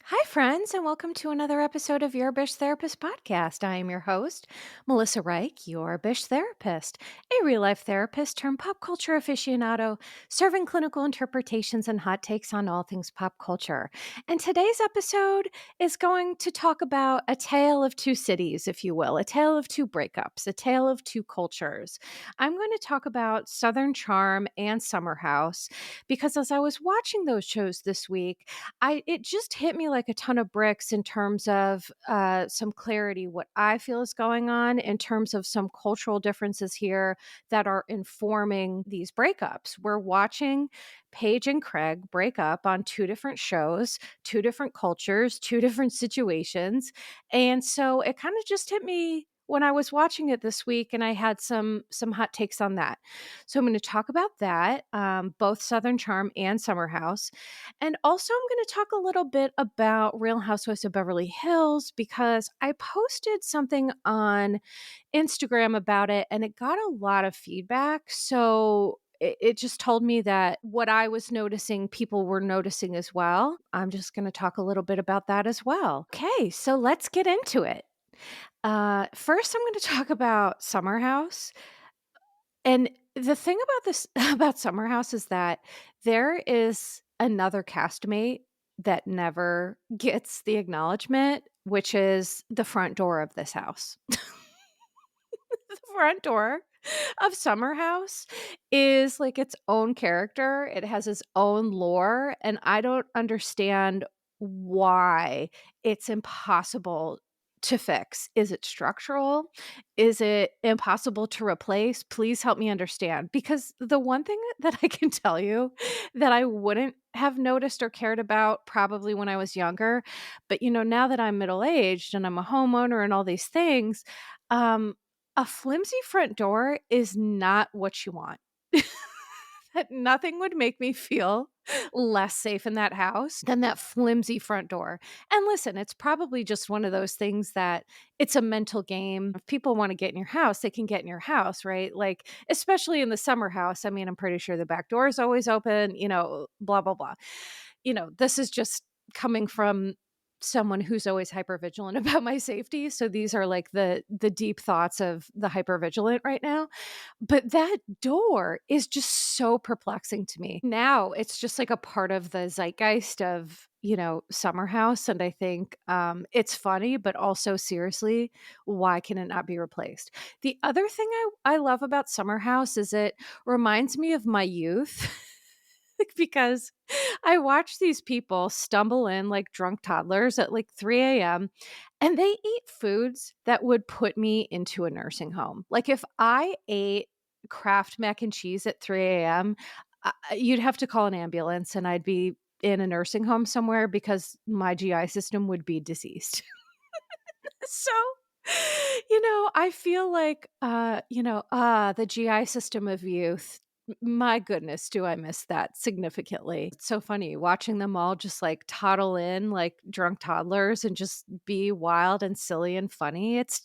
Hi, friends, and welcome to another episode of Your Bish Therapist podcast. I am your host, Melissa Reich, your Bish therapist, a real life therapist turned pop culture aficionado, serving clinical interpretations and hot takes on all things pop culture. And today's episode is going to talk about a tale of two cities, if you will, a tale of two breakups, a tale of two cultures. I'm going to talk about Southern Charm and Summer House because as I was watching those shows this week, it just hit me like a ton of bricks in terms of some clarity, what I feel is going on in terms of some cultural differences here that are informing these breakups. We're watching Paige and Craig break up on two different shows, two different cultures, two different situations. And so it kind of just hit me when I was watching it this week, and I had some hot takes on that. So I'm going to talk about that, both Southern Charm and Summer House. And also, I'm going to talk a little bit about Real Housewives of Beverly Hills because I posted something on Instagram about it and it got a lot of feedback. So it just told me that what I was noticing, people were noticing as well. I'm just going to talk a little bit about that as well. Okay, so let's get into it. First, I'm going to talk about Summer House. And the thing about this about Summer House is that there is another castmate that never gets the acknowledgement, which is the front door of this house. The front door of Summer House is like its own character. It has its own lore, and I don't understand why it's impossible to fix. Is it structural? Is it impossible to replace? Please help me understand. Because the one thing that I can tell you that I wouldn't have noticed or cared about probably when I was younger, but now that I'm middle aged and I'm a homeowner and all these things, um, a flimsy front door is not what you want. That nothing would make me feel less safe in that house than that flimsy front door. And listen, it's probably just one of those things that it's a mental game. If people want to get in your house, they can get in your house, right? Like, especially in the summer house. I mean, I'm pretty sure the back door is always open, blah, blah, blah. This is just coming from someone who's always hyper vigilant about my safety. So these are like the deep thoughts of the hyper vigilant right now. But that door is just so perplexing to me. Now it's just like a part of the zeitgeist of, Summer House. And I think it's funny, but also seriously, why can it not be replaced? The other thing I love about Summer House is it reminds me of my youth. Because I watch these people stumble in like drunk toddlers at like 3 a.m. and they eat foods that would put me into a nursing home. Like if I ate Kraft mac and cheese at 3 a.m., you'd have to call an ambulance and I'd be in a nursing home somewhere because my GI system would be deceased. So, I feel like, the GI system of youth. My goodness, do I miss that significantly. It's so funny watching them all just like toddle in like drunk toddlers and just be wild and silly and funny. It's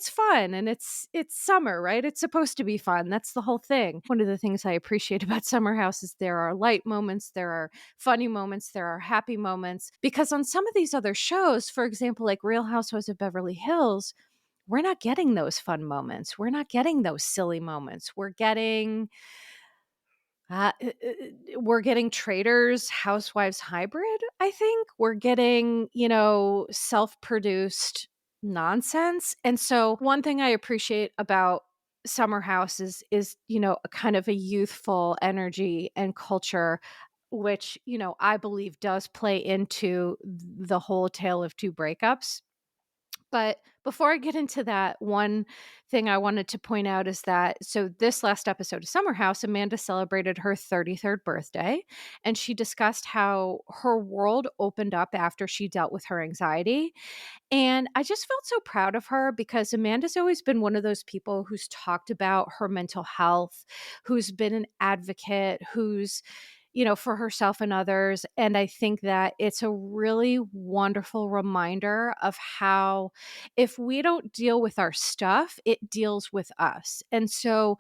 fun and it's summer, right? It's supposed to be fun. That's the whole thing. One of the things I appreciate about Summer House is there are light moments, there are funny moments, there are happy moments. Because on some of these other shows, for example, like Real Housewives of Beverly Hills, we're not getting those fun moments. We're not getting those silly moments. We're getting traitors, housewives hybrid, I think. We're getting, self-produced nonsense. And so one thing I appreciate about Summer House is, a kind of a youthful energy and culture which, I believe does play into the whole tale of two breakups. But before I get into that, one thing I wanted to point out is that so this last episode of Summer House, Amanda celebrated her 33rd birthday, and she discussed how her world opened up after she dealt with her anxiety. And I just felt so proud of her because Amanda's always been one of those people who's talked about her mental health, who's been an advocate, who's for herself and others. And I think that it's a really wonderful reminder of how if we don't deal with our stuff, it deals with us. And so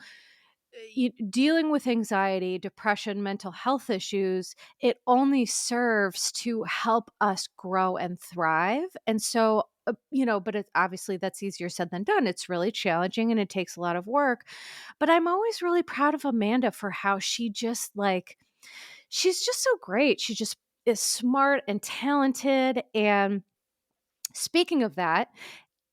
dealing with anxiety, depression, mental health issues, it only serves to help us grow and thrive. And so, but it's obviously that's easier said than done. It's really challenging and it takes a lot of work. But I'm always really proud of Amanda for how she just she's just so great. She just is smart and talented. And speaking of that,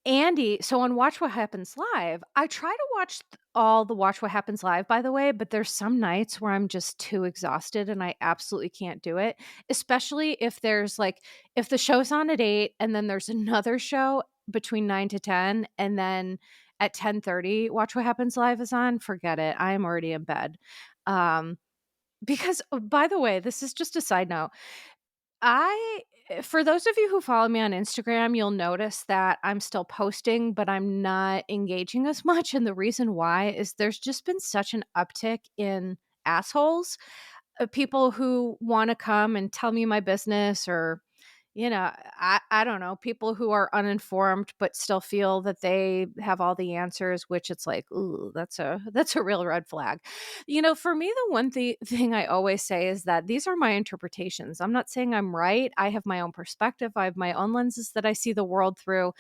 Andy, so on Watch What Happens Live, I try to watch all the Watch What Happens Live, by the way, but there's some nights where I'm just too exhausted and I absolutely can't do it, especially if if the show's on at 8 and then there's another show between 9 to 10 and then at 10:30 Watch What Happens Live is on, forget it. I am already in bed. Um, because, by the way, this is just a side note. I For those of you who follow me on Instagram, you'll notice that I'm still posting, but I'm not engaging as much, and the reason why is there's just been such an uptick in assholes, people who wanna come and tell me my business or I don't know, people who are uninformed but still feel that they have all the answers, which it's like, ooh, that's a real red flag. For me, the one thing I always say is that these are my interpretations. I'm not saying I'm right. I have my own perspective. I have my own lenses that I see the world through.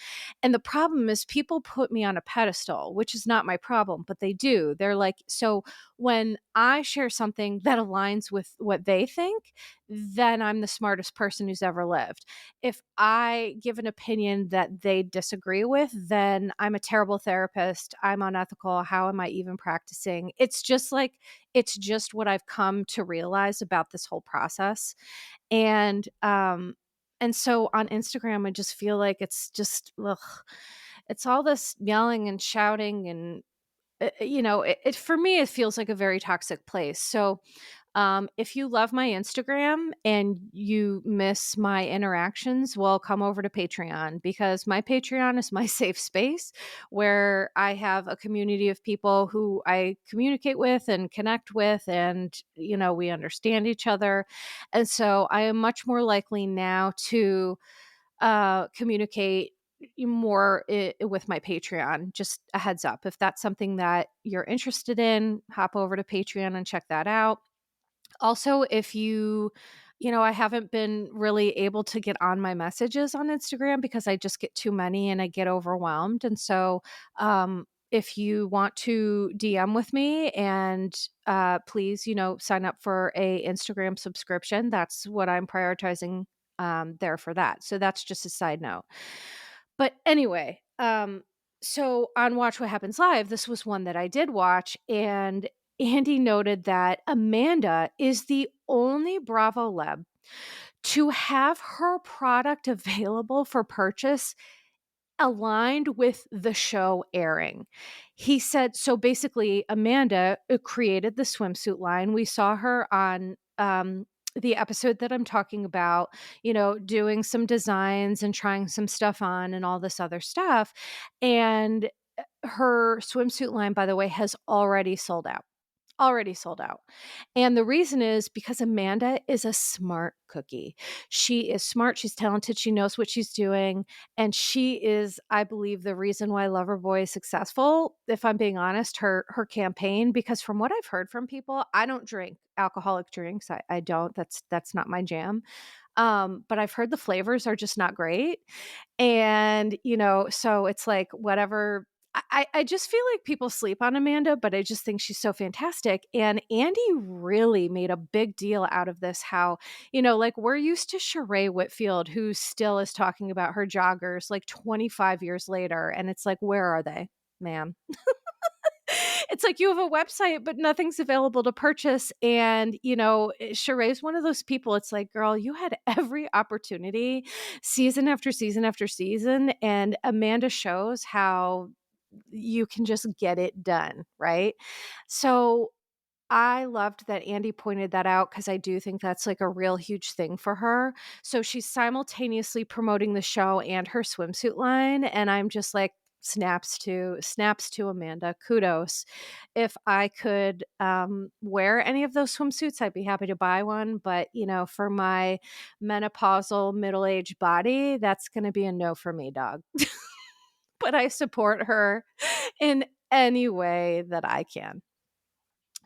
And the problem is people put me on a pedestal, which is not my problem, but they do. They're like, so when I share something that aligns with what they think, then I'm the smartest person who's ever lived. If I give an opinion that they disagree with, then I'm a terrible therapist. I'm unethical. How am I even practicing? It's just what I've come to realize about this whole process. And so on Instagram, I just feel like it's just, ugh, it's all this yelling and shouting and for me, it feels like a very toxic place. So, if you love my Instagram and you miss my interactions, well, come over to Patreon because my Patreon is my safe space where I have a community of people who I communicate with and connect with, and, we understand each other. And so I am much more likely now to communicate more with my Patreon. Just a heads up. If that's something that you're interested in, hop over to Patreon and check that out. Also, if I haven't been really able to get on my messages on Instagram because I just get too many and I get overwhelmed. And so, if you want to DM with me and please, sign up for a Instagram subscription. That's what I'm prioritizing there for that. So that's just a side note. But anyway, so on Watch What Happens Live, this was one that I did watch, and Andy noted that Amanda is the only Bravo Leb to have her product available for purchase aligned with the show airing. He said, so basically, Amanda created the swimsuit line. We saw her on the episode that I'm talking about, doing some designs and trying some stuff on and all this other stuff. And her swimsuit line, by the way, has already sold out. Already sold out. And the reason is because Amanda is a smart cookie. She is smart, she's talented, she knows what she's doing, and she is, I believe, the reason why Loverboy is successful, if I'm being honest, her campaign, because from what I've heard from people, I don't drink alcoholic drinks. I don't. That's not my jam. But I've heard the flavors are just not great. And, so it's like whatever. I just feel like people sleep on Amanda, but I just think she's so fantastic. And Andy really made a big deal out of this. How, like we're used to Sheree Whitfield, who still is talking about her joggers like 25 years later. And it's like, where are they, ma'am? It's like you have a website, but nothing's available to purchase. And, Sheree's one of those people. It's like, girl, you had every opportunity season after season after season. And Amanda shows how you can just get it done. Right. So I loved that Andy pointed that out because I do think that's like a real huge thing for her. So she's simultaneously promoting the show and her swimsuit line. And I'm just like, snaps to Amanda. Kudos. If I could wear any of those swimsuits, I'd be happy to buy one. But, for my menopausal middle-aged body, that's going to be a no for me, dog. But I support her in any way that I can.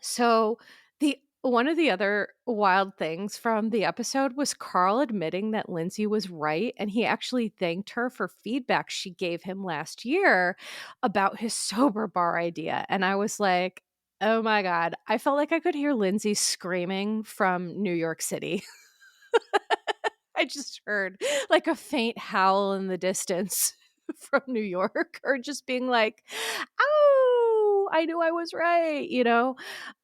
So the one of the other wild things from the episode was Carl admitting that Lindsay was right, and he actually thanked her for feedback she gave him last year about his sober bar idea. And I was like, "Oh my god." I felt like I could hear Lindsay screaming from New York City. I just heard like a faint howl in the distance from New York, or just being like, "Oh, I knew I was right," you know?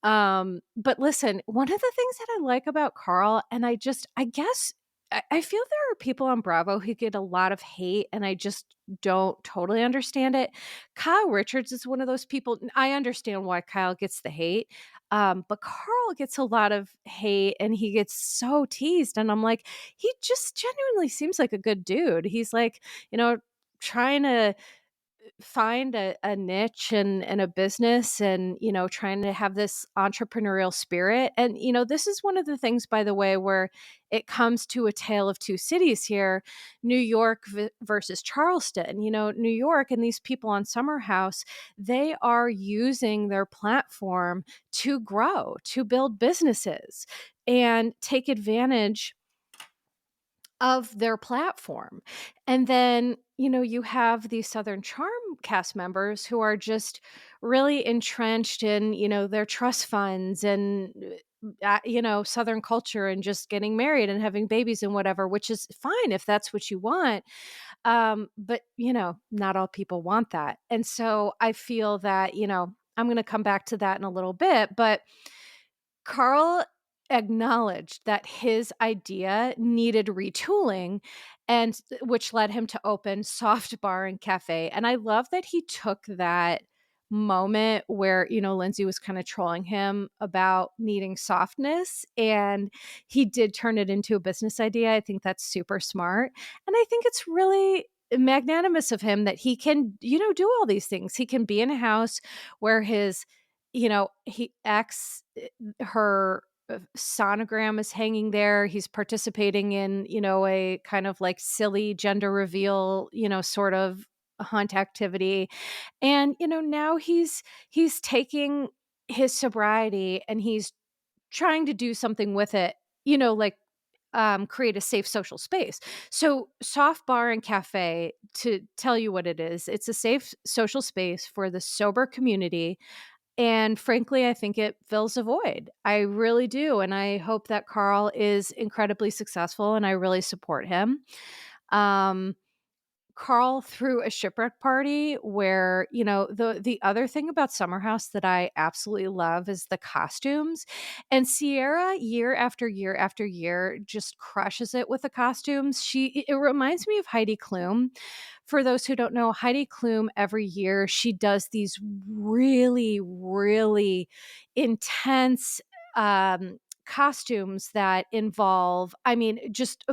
But listen, one of the things that I like about Carl, and I guess I feel there are people on Bravo who get a lot of hate, and I just don't totally understand it. Kyle Richards is one of those people. I understand why Kyle gets the hate. But Carl gets a lot of hate, and he gets so teased. And I'm like, he just genuinely seems like a good dude. He's like, you know, trying to find a niche and a business, and, trying to have this entrepreneurial spirit. And, this is one of the things, by the way, where it comes to a tale of two cities here, New York versus Charleston. New York and these people on Summer House, they are using their platform to grow, to build businesses and take advantage of their platform. And then, you have these Southern Charm cast members who are just really entrenched in, their trust funds and, Southern culture, and just getting married and having babies and whatever, which is fine if that's what you want. But, not all people want that. And so I feel that, I'm going to come back to that in a little bit, but Carl acknowledged that his idea needed retooling, and which led him to open Soft Bar and Cafe. And I love that he took that moment where, Lindsay was kind of trolling him about needing softness, and he did turn it into a business idea. I think that's super smart. And I think it's really magnanimous of him that he can, do all these things. He can be in a house where his, he acts her sonogram is hanging there. He's participating in, a kind of like silly gender reveal, sort of hunt activity. And, now he's taking his sobriety, and he's trying to do something with it, like create a safe social space. So Soft Bar and Cafe, to tell you what it is, it's a safe social space for the sober community, and frankly, I think it fills a void. I really do. And I hope that Carl is incredibly successful, and I really support him. Um, Carl threw a shipwreck party where, the other thing about Summer House that I absolutely love is the costumes. And Sierra, year after year after year, just crushes it with the costumes. It reminds me of Heidi Klum. For those who don't know, Heidi Klum, every year she does these really, really intense costumes that involve, I mean, just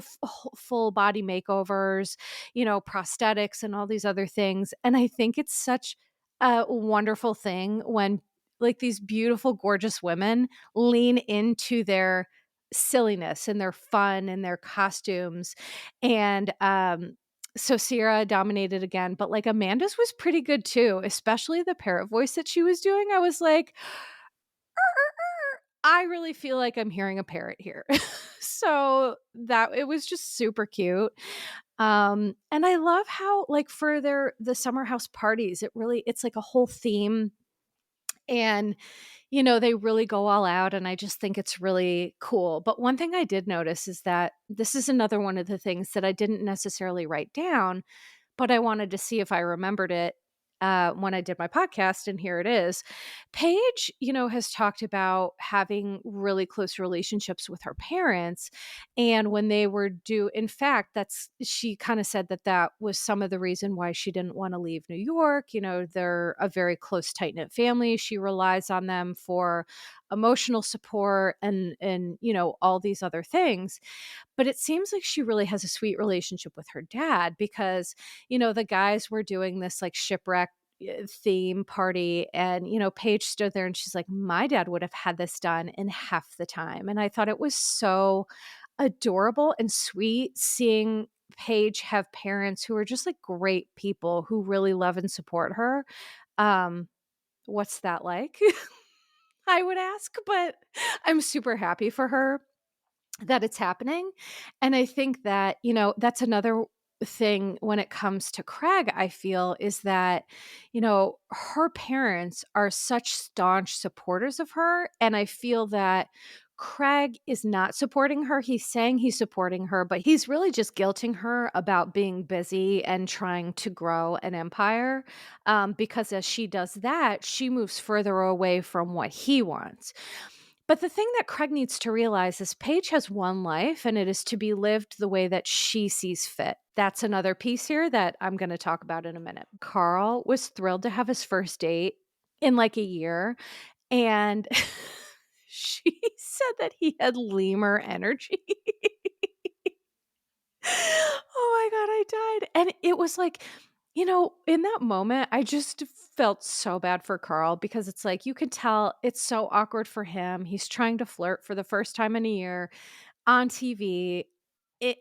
full body makeovers, prosthetics and all these other things. And I think it's such a wonderful thing when, like, these beautiful, gorgeous women lean into their silliness and their fun and their costumes. And so Sierra dominated again, but like Amanda's was pretty good too, especially the parrot voice that she was doing. I was like, I really feel like I'm hearing a parrot here. So that it was just super cute. And I love how, like, for the summer house parties, it's like a whole theme, and they really go all out, and I just think it's really cool. But one thing I did notice is that this is another one of the things that I didn't necessarily write down, but I wanted to see if I remembered it when I did my podcast, and here it is. Paige, has talked about having really close relationships with her parents, and when they were in fact, she kind of said that that was some of the reason why she didn't want to leave New York. They're a very close, tight knit family. She relies on them for emotional support and all these other things. But it seems like she really has a sweet relationship with her dad, because, the guys were doing this like shipwreck theme party, and, Paige stood there and she's like, my dad would have had this done in half the time. And I thought it was so adorable and sweet seeing Paige have parents who are just like great people who really love and support her. Um, what's that like? I would ask, but I'm super happy for her that it's happening. And I think that, that's another thing when it comes to Craig, I feel is that, her parents are such staunch supporters of her. And I feel that Craig is not supporting her. He's saying he's supporting her, but he's really just guilting her about being busy and trying to grow an empire. Because as she does that, she moves further away from what he wants. But the thing that Craig needs to realize is Paige has one life and it is to be lived the way that she sees fit. That's another piece here that I'm going to talk about in a minute. Carl was thrilled to have his first date in like a year. And she said that he had lemur energy. Oh my God, I died. And it was like, in that moment, I just felt so bad for Carl because it's like you can tell it's so awkward for him. He's trying to flirt for the first time in a year on TV.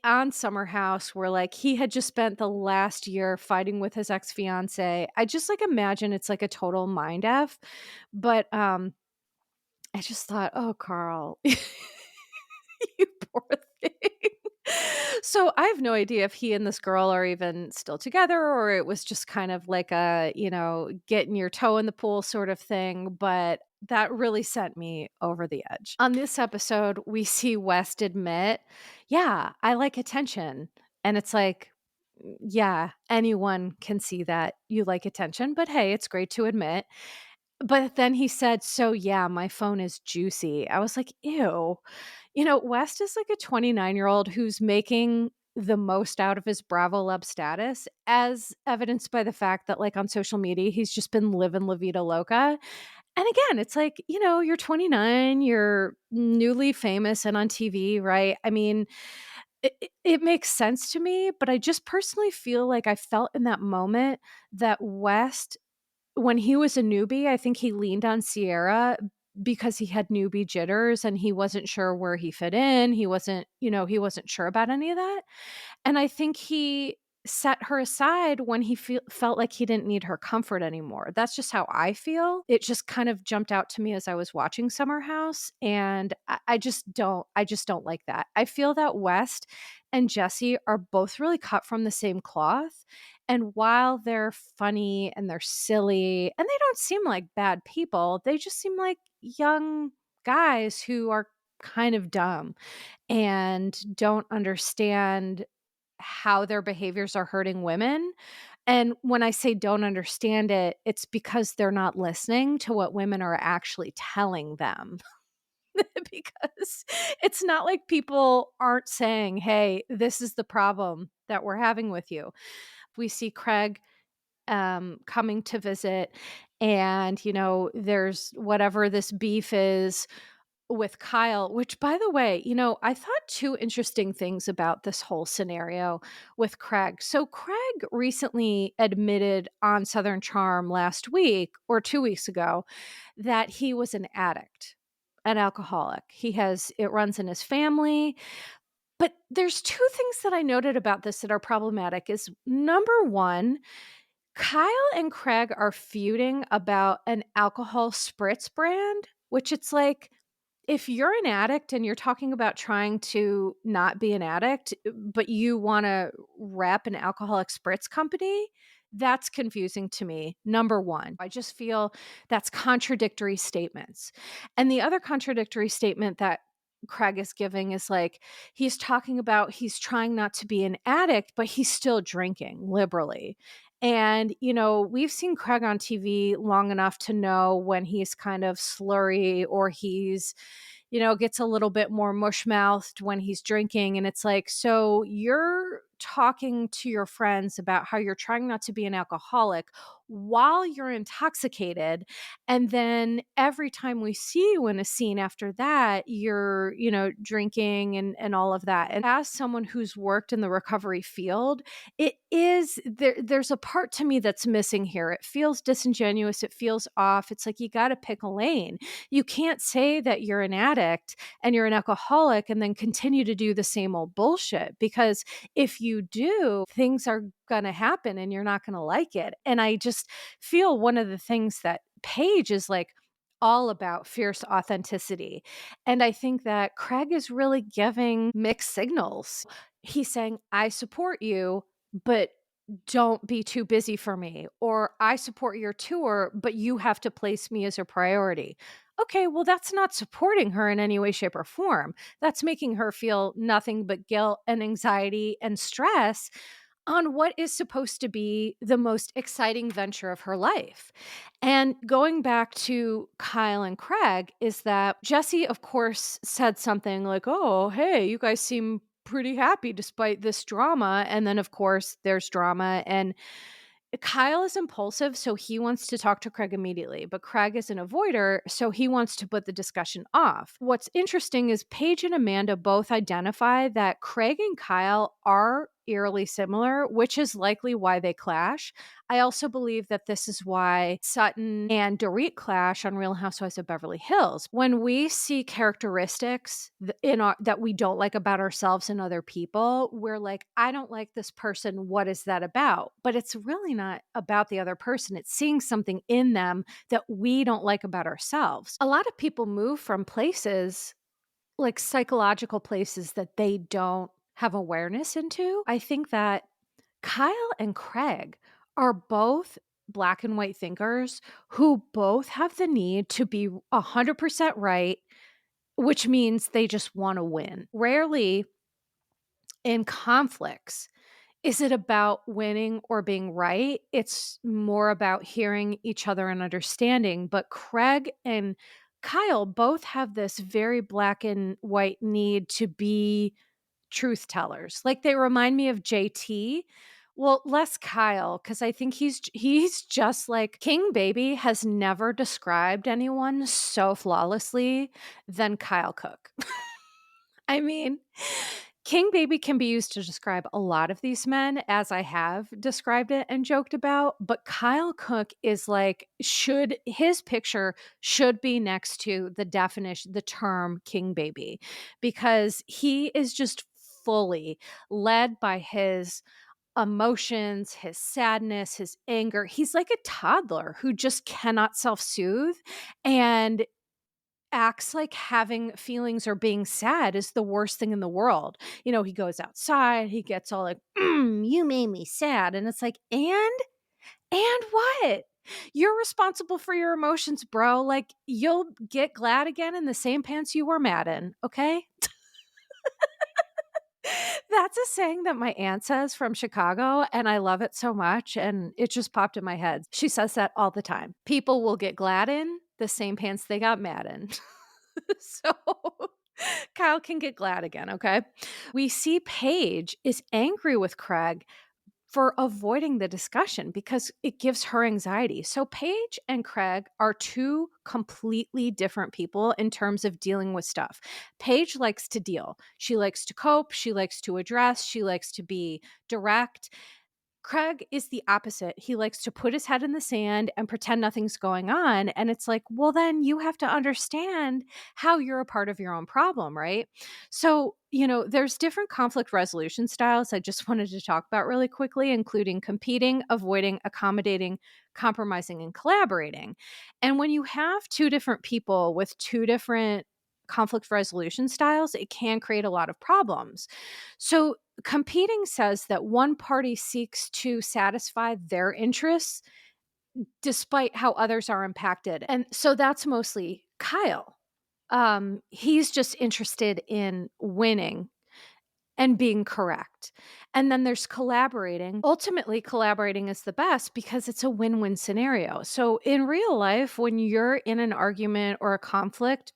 On Summer House, where like he had just spent the last year fighting with his ex-fiance. I just like imagine it's like a total mind F. But I just thought, oh, Carl, you poor thing. So I have no idea if he and this girl are even still together or it was just kind of like a, getting your toe in the pool sort of thing. But that really sent me over the edge. On this episode, we see West admit, yeah, I like attention. And it's like, yeah, anyone can see that you like attention, but hey, it's great to admit. But then he said, "So, yeah, my phone is juicy." I was like, "Ew." West is like a 29-year-old who's making the most out of his Bravo Love status, as evidenced by the fact that, like, on social media, he's just been living La Vida Loca. And again, it's like, you're 29, you're newly famous and on TV, right? I mean, it makes sense to me, but I just personally feel like I felt in that moment that West when he was a newbie, I think he leaned on Sierra because he had newbie jitters and he wasn't sure where he fit in. He wasn't sure about any of that. And I think he set her aside when he felt like he didn't need her comfort anymore. That's just how I feel. It just kind of jumped out to me as I was watching Summer House, and I just don't like that. I feel that West and Jesse are both really cut from the same cloth. And while they're funny and they're silly and they don't seem like bad people, they just seem like young guys who are kind of dumb and don't understand how their behaviors are hurting women. And when I say don't understand it, it's because they're not listening to what women are actually telling them. Because it's not like people aren't saying, hey, this is the problem that we're having with you. We see Craig coming to visit, and, there's whatever this beef is with Kyle, which by the way, I thought two interesting things about this whole scenario with Craig. So Craig recently admitted on Southern Charm last week or 2 weeks ago that he was an addict, an alcoholic. It runs in his family. But there's two things that I noted about this that are problematic is number one, Kyle and Craig are feuding about an alcohol spritz brand, which it's like, if you're an addict and you're talking about trying to not be an addict, but you want to rep an alcoholic spritz company, that's confusing to me. Number one, I just feel that's contradictory statements. And the other contradictory statement that Craig is giving is like, he's talking about he's trying not to be an addict, but he's still drinking liberally. And, we've seen Craig on TV long enough to know when he's kind of slurry or he's, gets a little bit more mush mouthed when he's drinking. And it's like, so you're talking to your friends about how you're trying not to be an alcoholic while you're intoxicated. And then every time we see you in a scene after that, you're, drinking and all of that. And as someone who's worked in the recovery field, there's a part to me that's missing here. It feels disingenuous. It feels off. It's like, you got to pick a lane. You can't say that you're an addict and you're an alcoholic and then continue to do the same old bullshit, because if you do, things are going to happen and you're not going to like it. And I just feel one of the things that Paige is like all about fierce authenticity. And I think that Craig is really giving mixed signals. He's saying, I support you, but don't be too busy for me. Or I support your tour, but you have to place me as a priority. Okay, well, that's not supporting her in any way, shape, or form. That's making her feel nothing but guilt and anxiety and stress on what is supposed to be the most exciting venture of her life. And going back to Kyle and Craig, is that Jesse, of course, said something like, oh, hey, you guys seem pretty happy despite this drama. And then, of course, there's drama. And Kyle is impulsive, so he wants to talk to Craig immediately, but Craig is an avoider, so he wants to put the discussion off. What's interesting is Paige and Amanda both identify that Craig and Kyle are eerily similar, which is likely why they clash. I also believe that this is why Sutton and Dorit clash on Real Housewives of Beverly Hills. When we see characteristics that we don't like about ourselves and other people, we're like, I don't like this person. What is that about? But it's really not about the other person. It's seeing something in them that we don't like about ourselves. A lot of people move from places, like psychological places, that they don't have awareness into. I think that Kyle and Craig are both black and white thinkers who both have the need to be 100% right, which means they just want to win. Rarely in conflicts is it about winning or being right. It's more about hearing each other and understanding. But Craig and Kyle both have this very black and white need to be truth tellers. Like, they remind me of JT. Well, less Kyle, because I think he's just like King Baby has never described anyone so flawlessly than Kyle Cook. I mean, King Baby can be used to describe a lot of these men, as I have described it and joked about, but Kyle Cook is like, his picture should be next to the definition, the term King Baby, because he is just fully led by his emotions, his sadness, his anger. He's like a toddler who just cannot self-soothe and acts like having feelings or being sad is the worst thing in the world. You know, he goes outside, he gets all like, you made me sad. And it's like, and what? You're responsible for your emotions, bro. Like, you'll get glad again in the same pants you were mad in. Okay. That's a saying that my aunt says from Chicago, and I love it so much. And it just popped in my head. She says that all the time. People will get glad in the same pants they got mad in. So Kyle can get glad again, okay? We see Paige is angry with Craig for avoiding the discussion because it gives her anxiety. So Paige and Craig are two completely different people in terms of dealing with stuff. Paige likes to deal. She likes to cope, she likes to address, she likes to be direct. Craig is the opposite. He likes to put his head in the sand and pretend nothing's going on. And it's like, well, then you have to understand how you're a part of your own problem, right? So, there's different conflict resolution styles I just wanted to talk about really quickly, including competing, avoiding, accommodating, compromising, and collaborating. And when you have two different people with two different conflict resolution styles, it can create a lot of problems. So, competing says that one party seeks to satisfy their interests despite how others are impacted. And so that's mostly Kyle. He's just interested in winning and being correct. And then there's collaborating. Ultimately, collaborating is the best because it's a win-win scenario. So in real life, when you're in an argument or a conflict,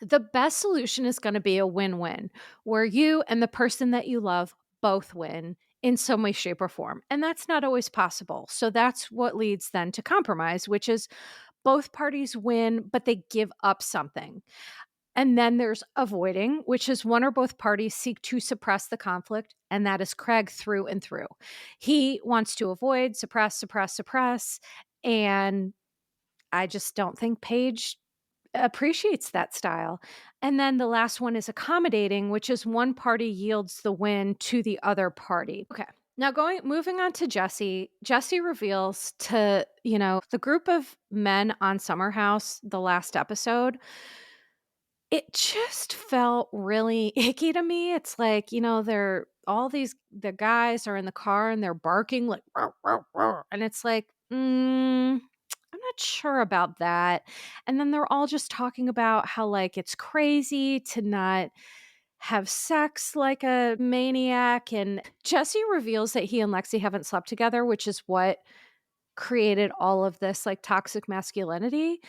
the best solution is going to be a win-win where you and the person that you love both win in some way, shape, or form. And that's not always possible. So that's what leads then to compromise, which is both parties win, but they give up something. And then there's avoiding, which is one or both parties seek to suppress the conflict. And that is Craig through and through. He wants to avoid, suppress, suppress, suppress. And I just don't think Paige appreciates that style. And then the last one is accommodating, which is one party yields the win to the other party. Okay. Now moving on to Jesse. Jesse reveals to, the group of men on Summer House, the last episode, it just felt really icky to me. It's like, they're all the guys are in the car and they're barking like, "Row, row, row," and it's like, I'm not sure about that. And then they're all just talking about how like it's crazy to not have sex like a maniac. And Jesse reveals that he and Lexi haven't slept together, which is what created all of this like toxic masculinity.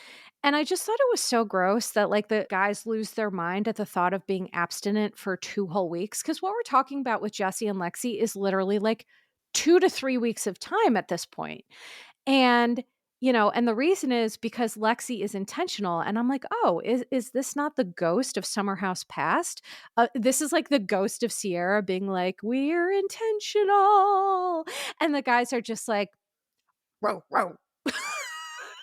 And I just thought it was so gross that like the guys lose their mind at the thought of being abstinent for 2 whole weeks. Cause what we're talking about with Jesse and Lexi is literally like 2 to 3 weeks of time at this point. And and the reason is because Lexi is intentional. And I'm like, oh, is this not the ghost of Summer House Past? This is like the ghost of Sierra being like, we're intentional. And the guys are just like, row, row.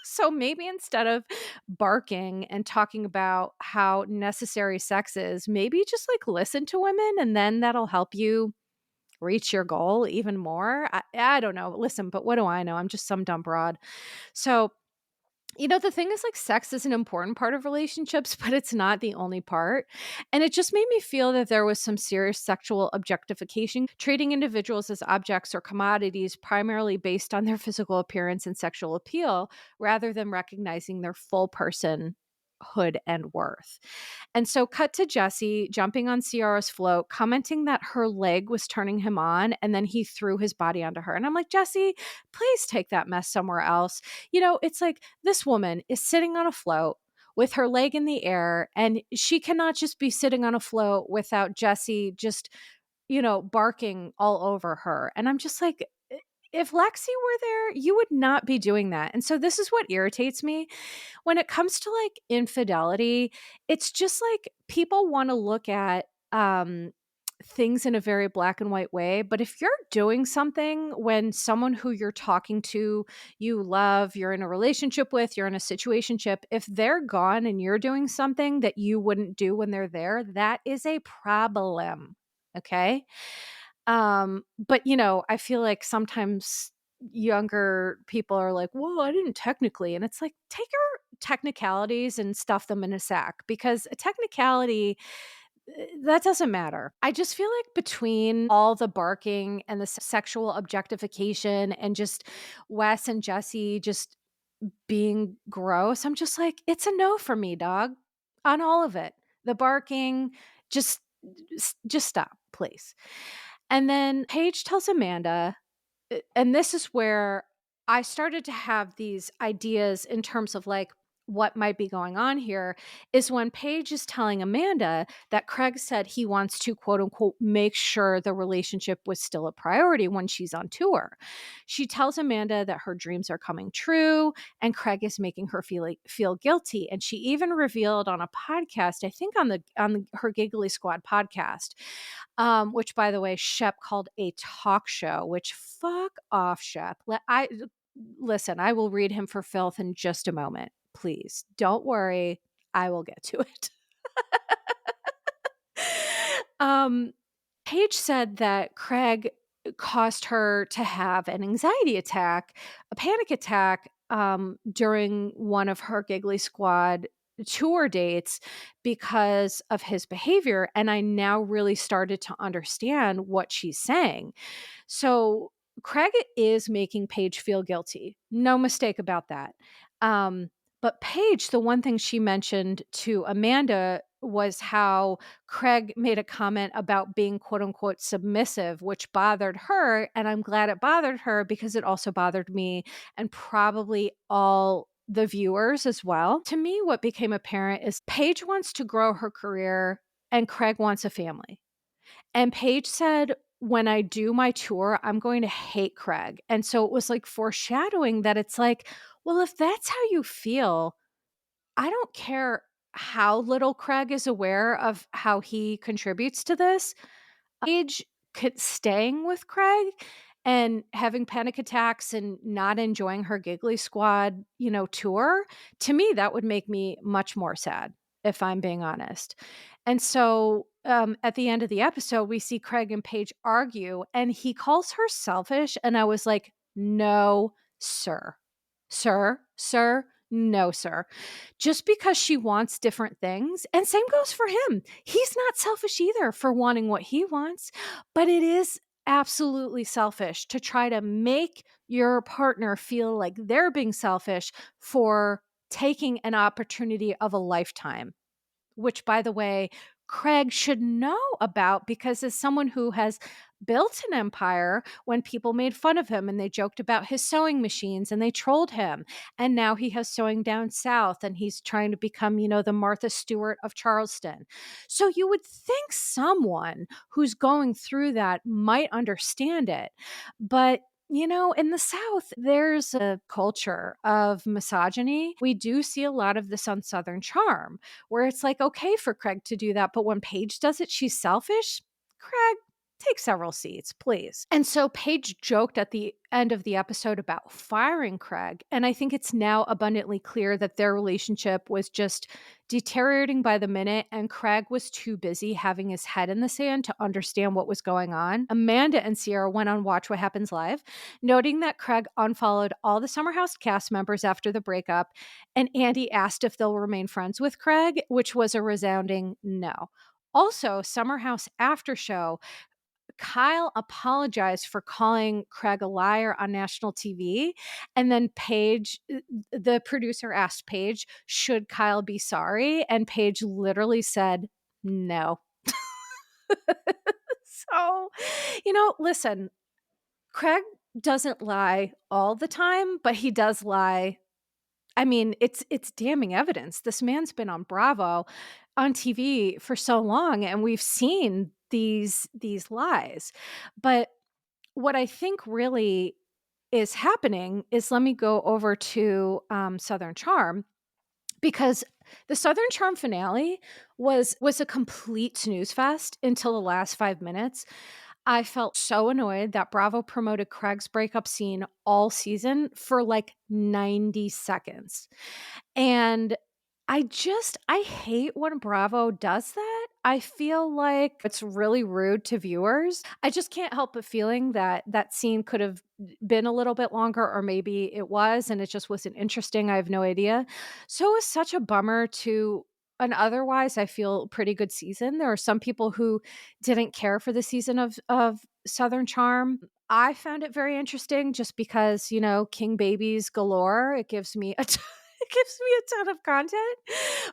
So maybe instead of barking and talking about how necessary sex is, maybe just like listen to women and then that'll help you reach your goal even more. I don't know. Listen, but what do I know? I'm just some dumb broad. So the thing is like sex is an important part of relationships, but it's not the only part. And it just made me feel that there was some serious sexual objectification, treating individuals as objects or commodities primarily based on their physical appearance and sexual appeal, rather than recognizing their full personhood and worth. And so cut to Jesse jumping on Ciara's float, commenting that her leg was turning him on, and then he threw his body onto her. And I'm like, Jesse, please take that mess somewhere else. It's like this woman is sitting on a float with her leg in the air, and she cannot just be sitting on a float without Jesse just, barking all over her. And I'm just like, if Lexi were there, you would not be doing that. And so this is what irritates me when it comes to like infidelity. It's just like people want to look at things in a very black and white way. But if you're doing something when someone who you're talking to, you love, you're in a relationship with, you're in a situationship, if they're gone and you're doing something that you wouldn't do when they're there, that is a problem. Okay. But I feel like sometimes younger people are like, well, I didn't technically. And it's like, take your technicalities and stuff them in a sack, because a technicality, that doesn't matter. I just feel like between all the barking and the sexual objectification and just Wes and Jesse just being gross, I'm just like, it's a no for me, dog, on all of it. The barking, just just stop, please. And then Paige tells Amanda, and this is where I started to have these ideas in terms of like what might be going on here, is when Paige is telling Amanda that Craig said he wants to quote unquote make sure the relationship was still a priority when she's on tour. She tells Amanda that her dreams are coming true and Craig is making her feel guilty. And she even revealed on a podcast, I think on her Giggly Squad podcast, which by the way, Shep called a talk show, which fuck off, Shep. Listen, I will read him for filth in just a moment. Please don't worry. I will get to it. um, Paige said that Craig caused her to have an anxiety attack, a panic attack, during one of her Giggly Squad tour dates because of his behavior. And I now really started to understand what she's saying. So Craig is making Paige feel guilty. No mistake about that. But Paige, the one thing she mentioned to Amanda was how Craig made a comment about being quote unquote submissive, which bothered her. And I'm glad it bothered her because it also bothered me and probably all the viewers as well. To me, what became apparent is Paige wants to grow her career and Craig wants a family. And Paige said, when I do my tour, I'm going to hate Craig. And so it was like foreshadowing that it's like, well, if that's how you feel, I don't care how little Craig is aware of how he contributes to this. Paige staying with Craig and having panic attacks and not enjoying her Giggly Squad, tour, to me, that would make me much more sad, if I'm being honest. And so at the end of the episode, we see Craig and Paige argue, and he calls her selfish. And I was like, no, sir. Sir, no, sir. Just because she wants different things, and same goes for him. He's not selfish either for wanting what he wants, but it is absolutely selfish to try to make your partner feel like they're being selfish for taking an opportunity of a lifetime, which, by the way, Craig should know about, because as someone who has built an empire, when people made fun of him and they joked about his sewing machines and they trolled him, and now he has sewing down south and he's trying to become, the Martha Stewart of Charleston. So you would think someone who's going through that might understand it. But in the South, there's a culture of misogyny. We do see a lot of this on Southern Charm, where it's like, okay for Craig to do that. But when Paige does it, she's selfish. Craig, take several seats, please. And so Paige joked at the end of the episode about firing Craig. And I think it's now abundantly clear that their relationship was just deteriorating by the minute, and Craig was too busy having his head in the sand to understand what was going on. Amanda and Sierra went on Watch What Happens Live, noting that Craig unfollowed all the Summer House cast members after the breakup, and Andy asked if they'll remain friends with Craig, which was a resounding no. Also, Summer House after show, Kyle apologized for calling Craig a liar on national TV. And then Paige, the producer, asked Paige, should Kyle be sorry? And Paige literally said, no. So, listen, Craig doesn't lie all the time, but he does lie. I mean, it's damning evidence. This man's been on Bravo, on TV for so long, and we've seen these lies. But what I think really is happening is, let me go over to Southern Charm, because the Southern Charm finale was a complete snooze fest until the last 5 minutes. I felt so annoyed that Bravo promoted Craig's breakup scene all season for like 90 seconds. And I hate when Bravo does that. I feel like it's really rude to viewers. I just can't help but feeling that that scene could have been a little bit longer, or maybe it was, and it just wasn't interesting. I have no idea. So it was such a bummer to an otherwise, I feel, pretty good season. There are some people who didn't care for the season of Southern Charm. I found it very interesting just because, king babies galore. It gives me a it gives me a ton of content,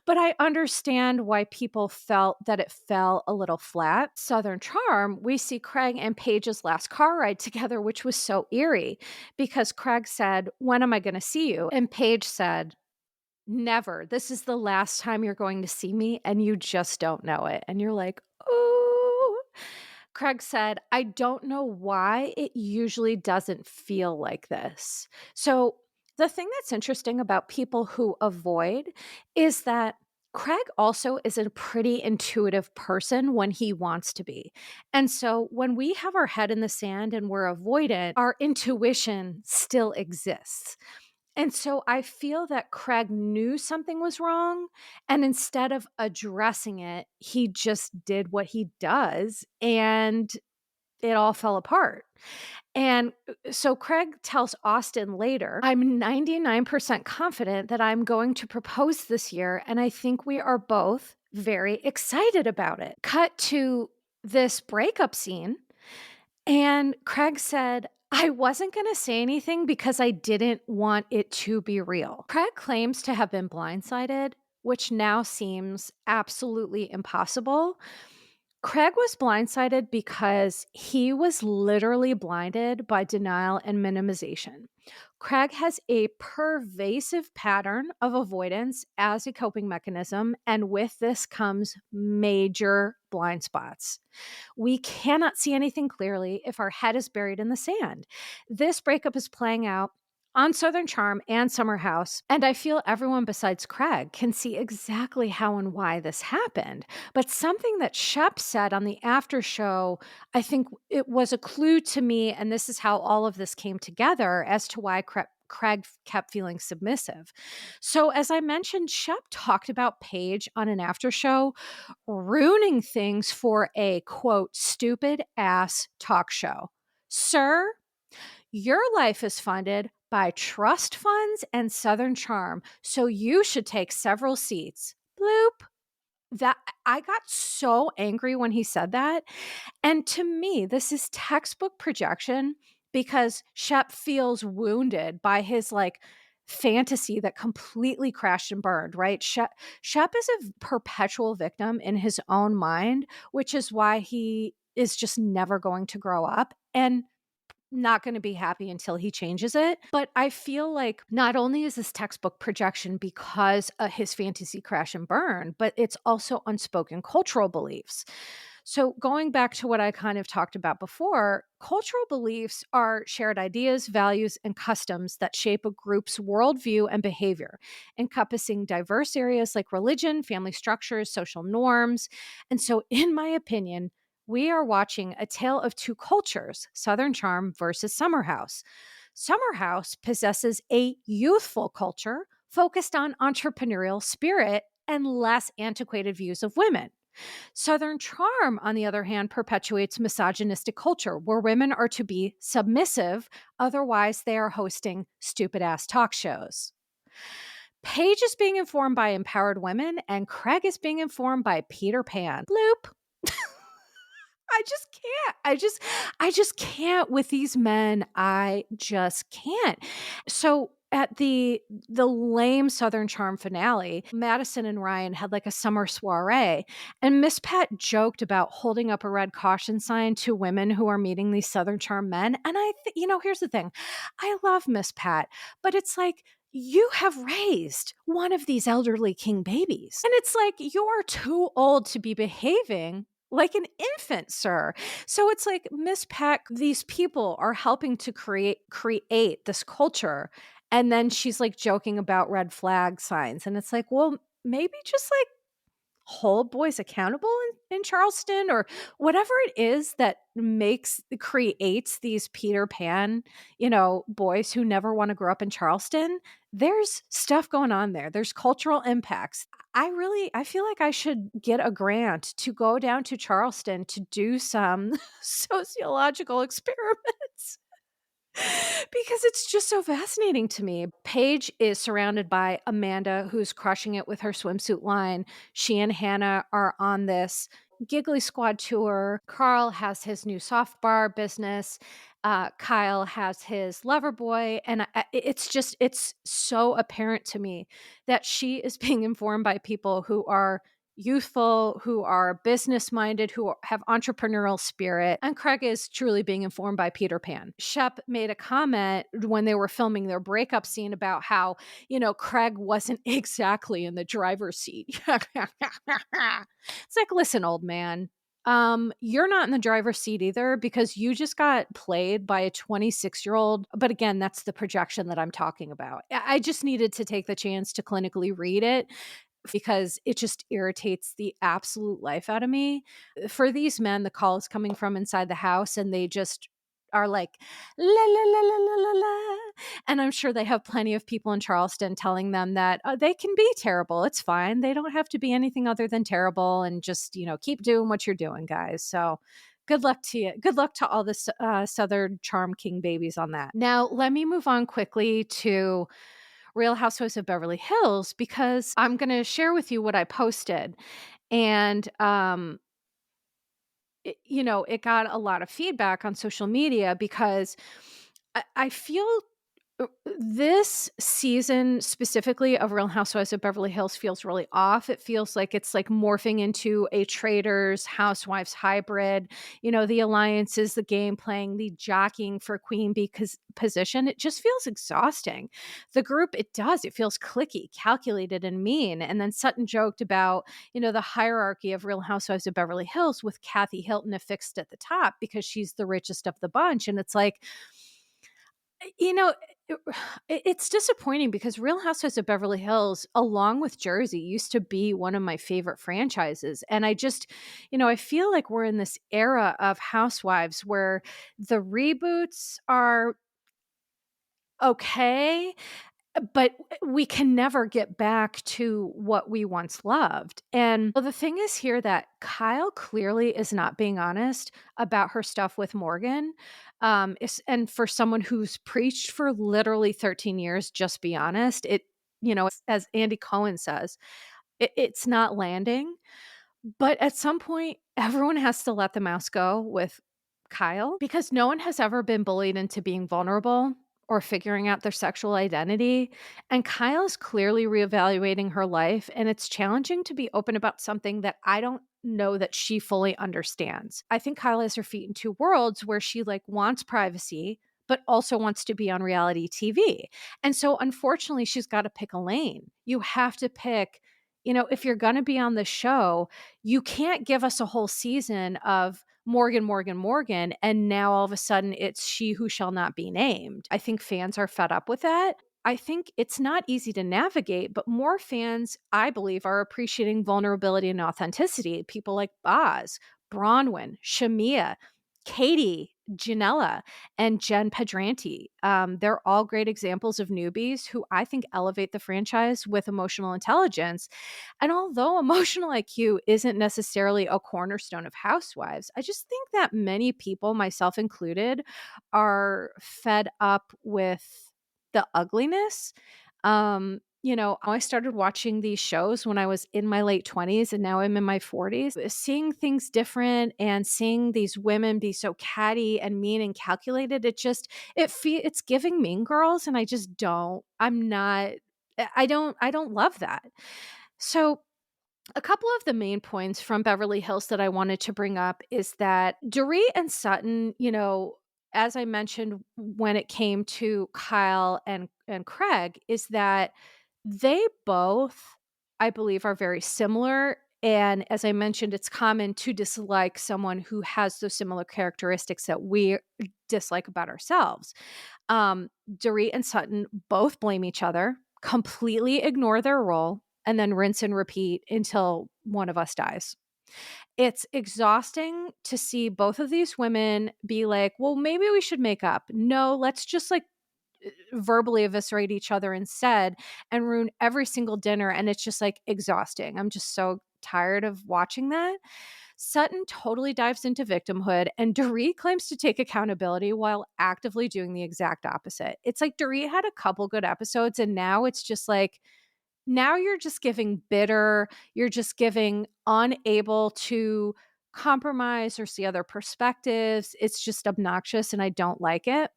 but I understand why people felt that it fell a little flat. Southern Charm, we see Craig and Paige's last car ride together, which was so eerie, because Craig said, "When am I going to see you?" And Paige said, "Never. This is the last time you're going to see me, and you just don't know it." And you're like, "Oh." Craig said, "I don't know why it usually doesn't feel like this." So the thing that's interesting about people who avoid is that Craig also is a pretty intuitive person when he wants to be. And so when we have our head in the sand and we're avoidant, our intuition still exists. And so I feel that Craig knew something was wrong, and instead of addressing it, he just did what he does, and it all fell apart. And so Craig tells Austin later, "I'm 99% confident that I'm going to propose this year, and I think we are both very excited about it." Cut to this breakup scene, and Craig said, "I wasn't going to say anything because I didn't want it to be real." Craig claims to have been blindsided, which now seems absolutely impossible. Craig was blindsided because he was literally blinded by denial and minimization. Craig has a pervasive pattern of avoidance as a coping mechanism, and with this comes major blind spots. We cannot see anything clearly if our head is buried in the sand. This breakup is playing out on Southern Charm and Summer House, and I feel everyone besides Craig can see exactly how and why this happened. But something that Shep said on the after show, I think it was a clue to me, and this is how all of this came together as to why Craig kept feeling submissive. So, as I mentioned, Shep talked about Paige on an after show, ruining things for a quote, stupid ass talk show. Sir, your life is funded by trust funds and Southern Charm, so you should take several seats. Bloop. That I got so angry when he said that. And to me, this is textbook projection because Shep feels wounded by his like fantasy that completely crashed and burned, right? Shep is a perpetual victim in his own mind, which is why he is just never going to grow up. And not going to be happy until he changes it. But I feel like not only is this textbook projection because his fantasy crash and burn, but it's also unspoken cultural beliefs. So, going back to what I kind of talked about before, cultural beliefs are shared ideas, values, and customs that shape a group's worldview and behavior, encompassing diverse areas like religion, family structures, social norms. And so, in my opinion, we are watching a tale of two cultures, Southern Charm versus Summer House. Summer House possesses a youthful culture focused on entrepreneurial spirit and less antiquated views of women. Southern Charm, on the other hand, perpetuates misogynistic culture where women are to be submissive, otherwise, they are hosting stupid ass talk shows. Paige is being informed by empowered women, and Craig is being informed by Peter Pan. Bloop. I just can't. I just can't with these men. I just can't. So at the lame Southern Charm finale, Madison and Ryan had like a summer soiree, and Miss Pat joked about holding up a red caution sign to women who are meeting these Southern Charm men. And here's the thing. I love Miss Pat, but it's like you have raised one of these elderly king babies. And it's like you're too old to be behaving like an infant, sir. So it's like Miss Peck, these people are helping to create this culture. And then she's like joking about red flag signs. And it's like, well, maybe just like hold boys accountable in Charleston or whatever it is that creates these Peter Pan, boys who never want to grow up in Charleston. There's stuff going on there. There's cultural impacts. I feel like I should get a grant to go down to Charleston to do some sociological experiments. Because it's just so fascinating to me. Paige is surrounded by Amanda, who's crushing it with her swimsuit line. She and Hannah are on this Giggly Squad tour. Carl has his new soft bar business. Kyle has his lover boy. And it's so apparent to me that she is being informed by people who are youthful, who are business minded, who have entrepreneurial spirit. And Craig is truly being informed by Peter Pan. Shep made a comment when they were filming their breakup scene about how, Craig wasn't exactly in the driver's seat. It's like, listen, old man, you're not in the driver's seat either because you just got played by a 26-year-old. But again, that's the projection that I'm talking about. I just needed to take the chance to clinically read it because it just irritates the absolute life out of me. For these men, the call is coming from inside the house and they just are like, la, la, la, la, la, la, la. And I'm sure they have plenty of people in Charleston telling them that they can be terrible. It's fine. They don't have to be anything other than terrible and just, keep doing what you're doing, guys. So good luck to you. Good luck to all the Southern Charm King babies on that. Now, let me move on quickly to Real Housewives of Beverly Hills because I'm going to share with you what I posted. And, it got a lot of feedback on social media because I feel this season specifically of Real Housewives of Beverly Hills feels really off. It feels like it's like morphing into a traitors housewives hybrid. The alliances, the game playing, the jockeying for queen bee position. It just feels exhausting. The group, it feels cliquey, calculated, and mean. And then Sutton joked about, the hierarchy of Real Housewives of Beverly Hills with Kathy Hilton affixed at the top because she's the richest of the bunch. And it's like, it's disappointing because Real Housewives of Beverly Hills, along with Jersey, used to be one of my favorite franchises. And I just, I feel like we're in this era of Housewives where the reboots are okay, but we can never get back to what we once loved. And well, the thing is here that Kyle clearly is not being honest about her stuff with Morgan. And for someone who's preached for literally 13 years, just be honest. As Andy Cohen says, it's not landing. But at some point, everyone has to let the mouse go with Kyle because no one has ever been bullied into being vulnerable or figuring out their sexual identity. And Kyle is clearly reevaluating her life, and it's challenging to be open about something that I don't know that she fully understands. I think Kyle has her feet in two worlds where she like wants privacy but also wants to be on reality TV. And so unfortunately she's got to pick a lane. You have to pick, if you're going to be on the show, you can't give us a whole season of Morgan, Morgan, Morgan, and now all of a sudden it's she who shall not be named. I think fans are fed up with that. I think it's not easy to navigate, but more fans, I believe, are appreciating vulnerability and authenticity. People like Boz, Bronwyn, Shamia, Katie, Janella, and Jen Pedranti. They're all great examples of newbies who I think elevate the franchise with emotional intelligence. And although emotional IQ isn't necessarily a cornerstone of housewives, I just think that many people, myself included, are fed up with the ugliness. I started watching these shows when I was in my late 20s and now I'm in my 40s. Seeing things different and seeing these women be so catty and mean and calculated, it's giving Mean Girls and I just don't. I'm not I don't love that. So a couple of the main points from Beverly Hills that I wanted to bring up is that Dorit and Sutton, as I mentioned when it came to Kyle and Craig, is that they both, I believe, are very similar. And as I mentioned, it's common to dislike someone who has those similar characteristics that we dislike about ourselves. Dorit and Sutton both blame each other, completely ignore their role, and then rinse and repeat until one of us dies. It's exhausting to see both of these women be like, well, maybe we should make up. No, let's just like verbally eviscerate each other instead and ruin every single dinner. And it's just like exhausting. I'm just so tired of watching that. Sutton totally dives into victimhood, and Dorit claims to take accountability while actively doing the exact opposite. It's like Dorit had a couple good episodes, and now it's just like, now you're just giving bitter, you're just giving unable to compromise or see other perspectives. It's just obnoxious, and I don't like it.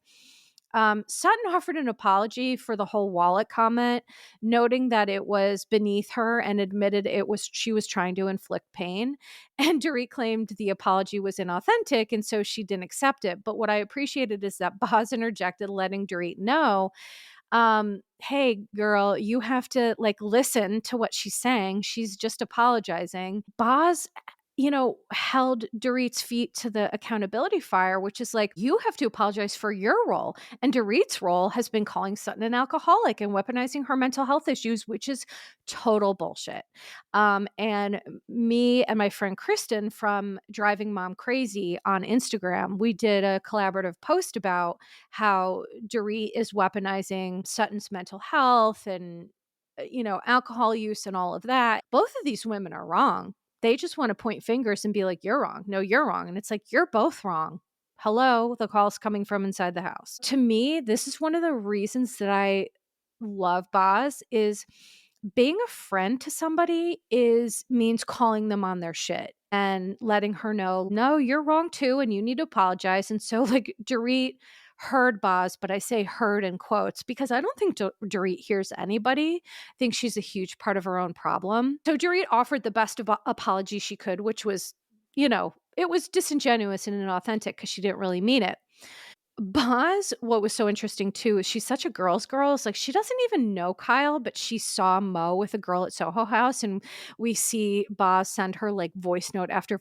Sutton offered an apology for the whole wallet comment, noting that it was beneath her and admitted she was trying to inflict pain. And Dorit claimed the apology was inauthentic, and so she didn't accept it. But what I appreciated is that Boz interjected, letting Dorit know, hey, girl, you have to like listen to what she's saying. She's just apologizing. Boz held Dorit's feet to the accountability fire, which is like, you have to apologize for your role. And Dorit's role has been calling Sutton an alcoholic and weaponizing her mental health issues, which is total bullshit. And me and my friend Kristen from Driving Mom Crazy on Instagram, we did a collaborative post about how Dorit is weaponizing Sutton's mental health and alcohol use and all of that. Both of these women are wrong. They just want to point fingers and be like, you're wrong. No, you're wrong. And it's like, you're both wrong. Hello, the call's coming from inside the house. To me, this is one of the reasons that I love Boz is being a friend to somebody means calling them on their shit and letting her know, no, you're wrong too, and you need to apologize. And so like Dorit heard Boz, but I say heard in quotes because I don't think Dorit hears anybody. I think she's a huge part of her own problem. So Dorit offered the best apology she could, which was, it was disingenuous and inauthentic because she didn't really mean it. Boz, what was so interesting too, is she's such a girl's girl. It's like she doesn't even know Kyle, but she saw Mo with a girl at Soho House, and we see Boz send her like voice note after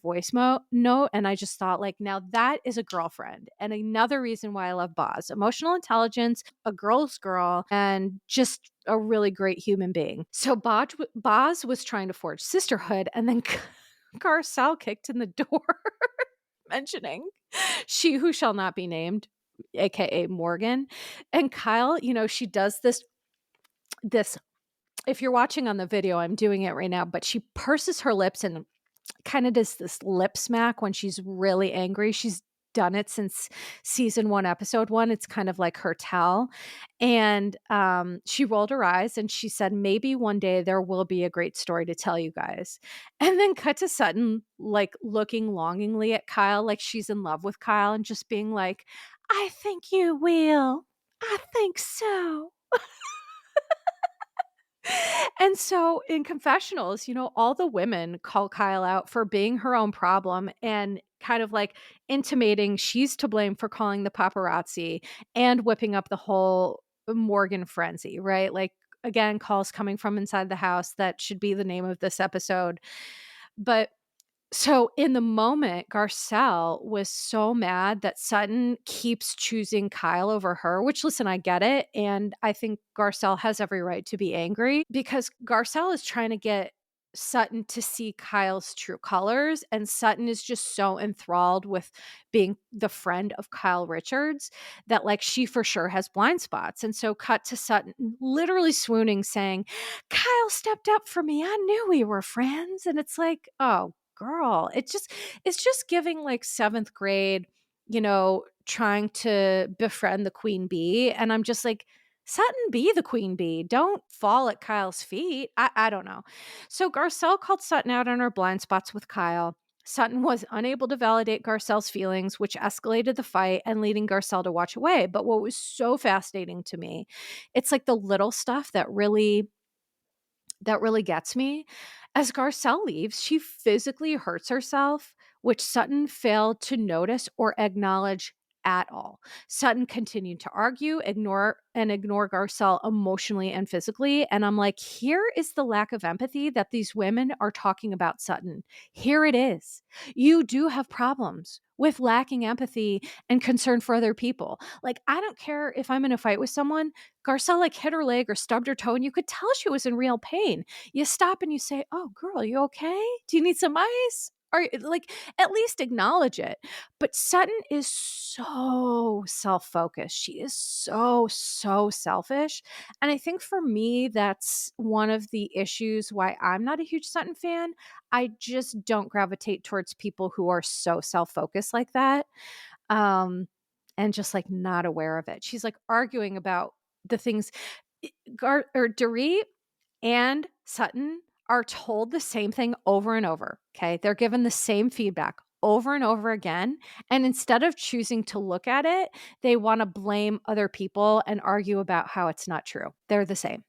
note. And I just thought, like, now that is a girlfriend. And another reason why I love Boz. Emotional intelligence, a girl's girl, and just a really great human being. So Boz was trying to forge sisterhood, and then Garcelle kicked in the door, mentioning she who shall not be named, AKA Morgan. And Kyle, she does this if you're watching on the video, I'm doing it right now, but she purses her lips and kind of does this lip smack when she's really angry. She's done it since season 1, episode 1. It's kind of like her tell. And she rolled her eyes and she said, maybe one day there will be a great story to tell you guys. And then cut to Sutton, like looking longingly at Kyle, like she's in love with Kyle and just being like, I think you will. I think so. And so in confessionals, all the women call Kyle out for being her own problem and kind of like intimating she's to blame for calling the paparazzi and whipping up the whole Morgan frenzy, right? Like, again, calls coming from inside the house. That should be the name of this episode. But so in the moment, Garcelle was so mad that Sutton keeps choosing Kyle over her, which, listen, I get it. And I think Garcelle has every right to be angry because Garcelle is trying to get Sutton to see Kyle's true colors. And Sutton is just so enthralled with being the friend of Kyle Richards that, like, she for sure has blind spots. And so cut to Sutton literally swooning, saying, Kyle stepped up for me. I knew we were friends. And it's like, oh, girl, it's just giving like 7th grade, trying to befriend the queen bee. And I'm just like, Sutton, be the queen bee. Don't fall at Kyle's feet. I don't know. So Garcelle called Sutton out on her blind spots with Kyle. Sutton was unable to validate Garcelle's feelings, which escalated the fight and leading Garcelle to watch away. But what was so fascinating to me, it's like the little stuff that really gets me. As Garcelle leaves, she physically hurts herself, which Sutton failed to notice or acknowledge at all. Sutton continued to argue, ignore Garcelle emotionally and physically. And I'm like, here is the lack of empathy that these women are talking about, Sutton. Here it is. You do have problems with lacking empathy and concern for other people. Like, I don't care if I'm in a fight with someone, Garcelle like hit her leg or stubbed her toe and you could tell she was in real pain. You stop and you say, oh, girl, you okay? Do you need some ice? Or like, at least acknowledge it. But Sutton is so self-focused. She is so, so selfish. And I think for me, that's one of the issues why I'm not a huge Sutton fan. I just don't gravitate towards people who are so self-focused like that. Um, and just like not aware of it. She's like arguing about the things Dorit and Sutton are told the same thing over and over. Okay. They're given the same feedback over and over again. And instead of choosing to look at it, they want to blame other people and argue about how it's not true. They're the same.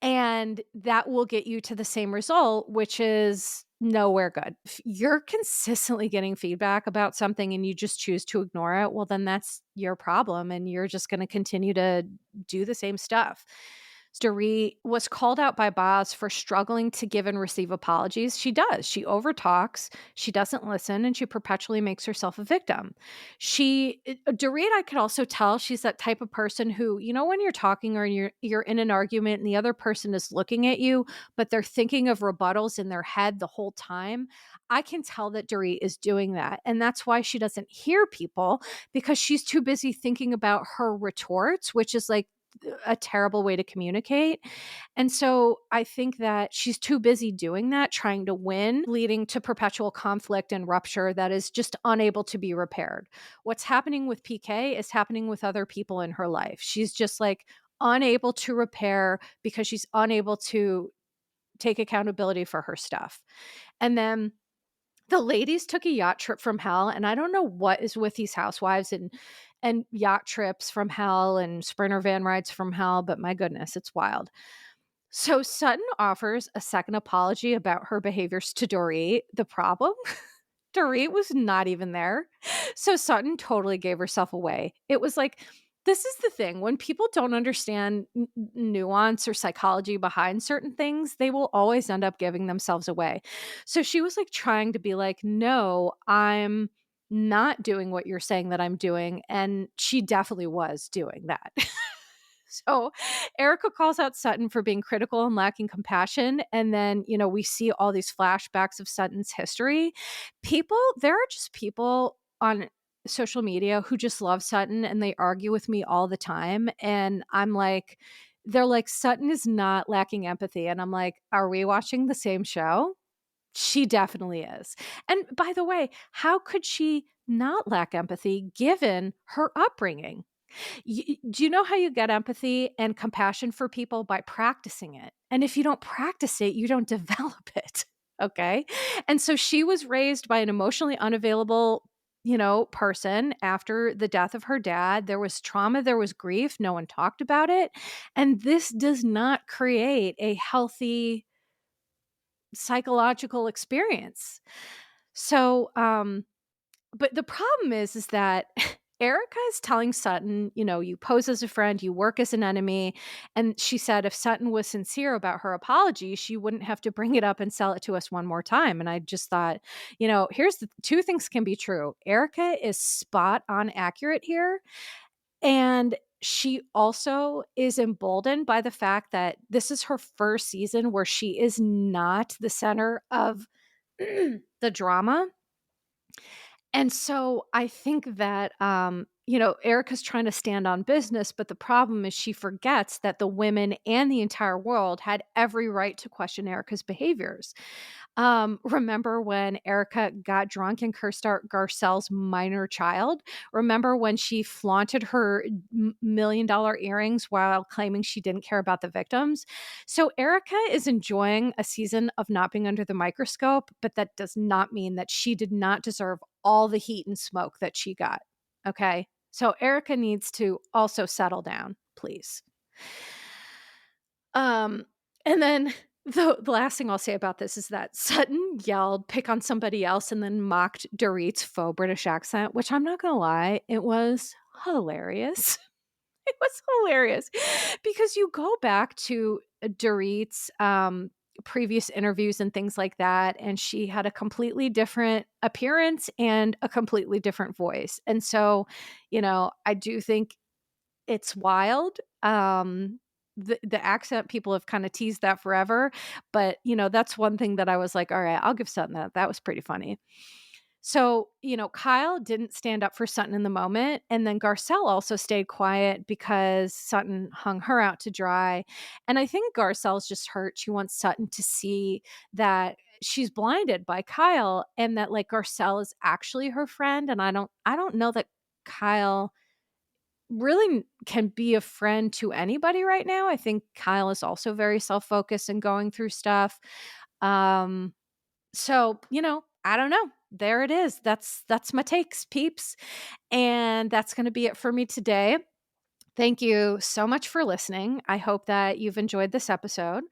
And that will get you to the same result, which is nowhere good. If you're consistently getting feedback about something and you just choose to ignore it, well, then that's your problem. And you're just going to continue to do the same stuff. Dorit was called out by Boz for struggling to give and receive apologies. She does. She overtalks. She doesn't listen, and she perpetually makes herself a victim. Dorit, I could also tell she's that type of person who, when you're talking or you're in an argument and the other person is looking at you, but they're thinking of rebuttals in their head the whole time. I can tell that Dorit is doing that. And that's why she doesn't hear people, because she's too busy thinking about her retorts, which is like a terrible way to communicate. And so I think that she's too busy doing that, trying to win, leading to perpetual conflict and rupture that is just unable to be repaired. What's happening with PK is happening with other people in her life. She's just like unable to repair because she's unable to take accountability for her stuff. And then the ladies took a yacht trip from hell, and I don't know what is with these housewives and yacht trips from hell and sprinter van rides from hell, but my goodness, it's wild. So Sutton offers a second apology about her behaviors to Dorit. The problem? Dorit was not even there. So Sutton totally gave herself away. It was like, this is the thing. When people don't understand nuance or psychology behind certain things, they will always end up giving themselves away. So she was like trying to be like, no, I'm not doing what you're saying that I'm doing. And she definitely was doing that. So Erica calls out Sutton for being critical and lacking compassion. And then, we see all these flashbacks of Sutton's history. There are just people on social media who just love Sutton and they argue with me all the time. And I'm like, they're like, Sutton is not lacking empathy. And I'm like, are we watching the same show? She definitely is. And by the way, how could she not lack empathy given her upbringing? Do you know how you get empathy and compassion for people? By practicing it. And if you don't practice it, you don't develop it. Okay. And so she was raised by an emotionally unavailable, person after the death of her dad. There was trauma, there was grief. No one talked about it. And this does not create a healthy psychological experience. So, but the problem is that Erica is telling Sutton, you pose as a friend, you work as an enemy. And she said if Sutton was sincere about her apology, she wouldn't have to bring it up and sell it to us one more time. And I just thought, here's the two things can be true. Erica is spot on accurate here. And she also is emboldened by the fact that this is her first season where she is not the center of the drama. And so I think that, Erica's trying to stand on business, but the problem is she forgets that the women and the entire world had every right to question Erica's behaviors. Remember when Erica got drunk and cursed out Garcelle's minor child? Remember when she flaunted her $1 million earrings while claiming she didn't care about the victims? So Erica is enjoying a season of not being under the microscope, but that does not mean that she did not deserve all the heat and smoke that she got. Okay. So Erica needs to also settle down, please. And then the last thing I'll say about this is that Sutton yelled, pick on somebody else, and then mocked Dorit's faux British accent, which I'm not going to lie, it was hilarious. It was hilarious because you go back to Dorit's previous interviews and things like that, and she had a completely different appearance and a completely different voice. And so, I do think it's wild. The accent, people have kind of teased that forever, but that's one thing that I was like, all right, I'll give Sutton that. That was pretty funny. So, Kyle didn't stand up for Sutton in the moment. And then Garcelle also stayed quiet because Sutton hung her out to dry. And I think Garcelle's just hurt. She wants Sutton to see that she's blinded by Kyle and that like Garcelle is actually her friend. And I don't know that Kyle really can be a friend to anybody right now. I think Kyle is also very self-focused and going through stuff. So, I don't know. There it is. That's my takes, peeps. And that's going to be it for me today. Thank you so much for listening. I hope that you've enjoyed this episode.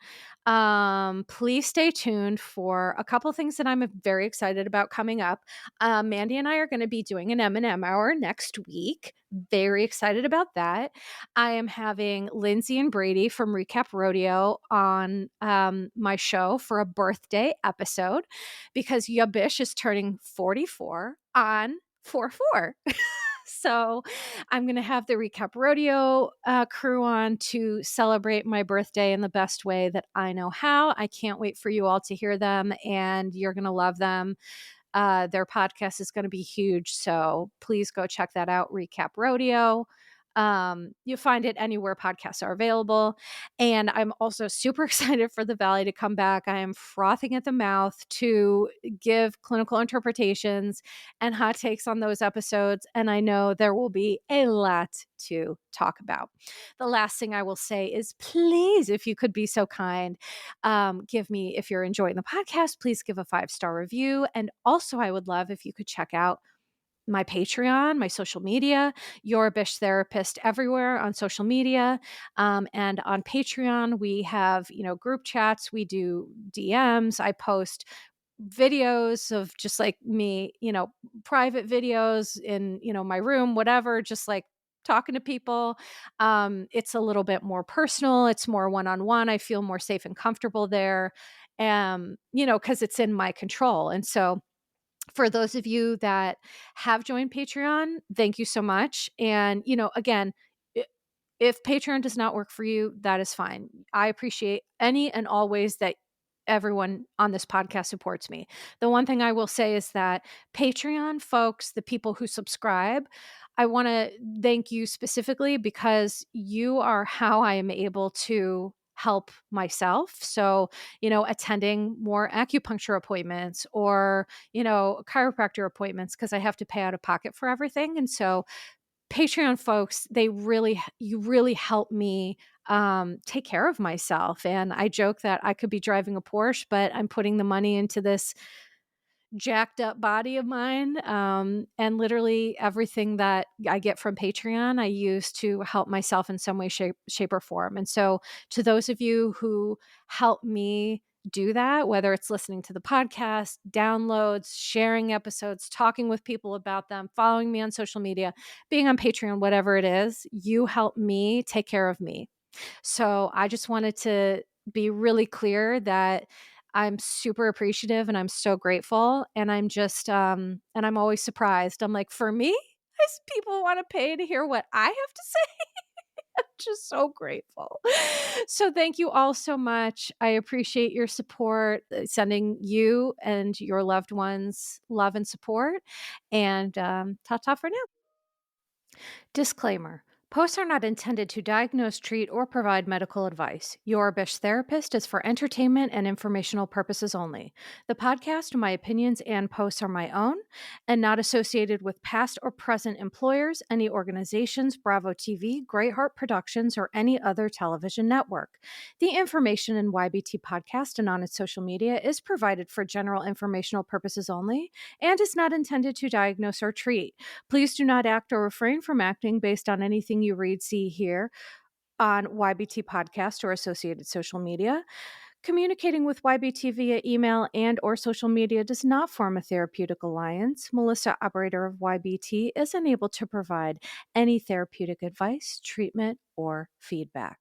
Please stay tuned for a couple things that I'm very excited about coming up. Mandy and I are going to be doing an M&M hour next week. Very excited about that. I am having Lindsay and Brady from Recap Rodeo on my show for a birthday episode because Yabish is turning 44 on 4/4. So I'm going to have the Recap Rodeo crew on to celebrate my birthday in the best way that I know how. I can't wait for you all to hear them, and you're going to love them. Their podcast is going to be huge, so please go check that out, Recap Rodeo. You'll find it anywhere podcasts are available. And I'm also super excited for the Valley to come back. I am frothing at the mouth to give clinical interpretations and hot takes on those episodes. And I know there will be a lot to talk about. The last thing I will say is please, if you could be so kind, give me, if you're enjoying the podcast, please give a 5-star review. And also I would love if you could check out my Patreon, my social media, Your Bish Therapist everywhere on social media. And on Patreon, we have, group chats. We do DMs. I post videos of just like me, private videos in, my room, whatever, just like talking to people. It's a little bit more personal. It's more one-on-one. I feel more safe and comfortable there. Because it's in my control. And so for those of you that have joined Patreon, thank you so much. And, again, if Patreon does not work for you, that is fine. I appreciate any and all ways that everyone on this podcast supports me. The one thing I will say is that Patreon folks, the people who subscribe, I want to thank you specifically because you are how I am able to help myself. So, attending more acupuncture appointments or, chiropractor appointments because I have to pay out of pocket for everything. And so Patreon folks, you really help me take care of myself. And I joke that I could be driving a Porsche, but I'm putting the money into this jacked up body of mine. And literally everything that I get from Patreon, I use to help myself in some way, shape or form. And so to those of you who help me do that, whether it's listening to the podcast, downloads, sharing episodes, talking with people about them, following me on social media, being on Patreon, whatever it is, you help me take care of me. So I just wanted to be really clear that I'm super appreciative and I'm so grateful. And I'm just, and I'm always surprised. I'm like, for me, people want to pay to hear what I have to say. I'm just so grateful. So thank you all so much. I appreciate your support, sending you and your loved ones love and support. And ta-ta for now. Disclaimer. Posts are not intended to diagnose, treat, or provide medical advice. Your Bish therapist is for entertainment and informational purposes only. The podcast, my opinions, and posts are my own and not associated with past or present employers, any organizations, Bravo TV, Greatheart Productions, or any other television network. The information in YBT podcast and on its social media is provided for general informational purposes only and is not intended to diagnose or treat. Please do not act or refrain from acting based on anything you read, see, hear on YBT podcast or associated social media. Communicating with YBT via email and or social media does not form a therapeutic alliance. Melissa, operator of YBT, is unable to provide any therapeutic advice, treatment, or feedback.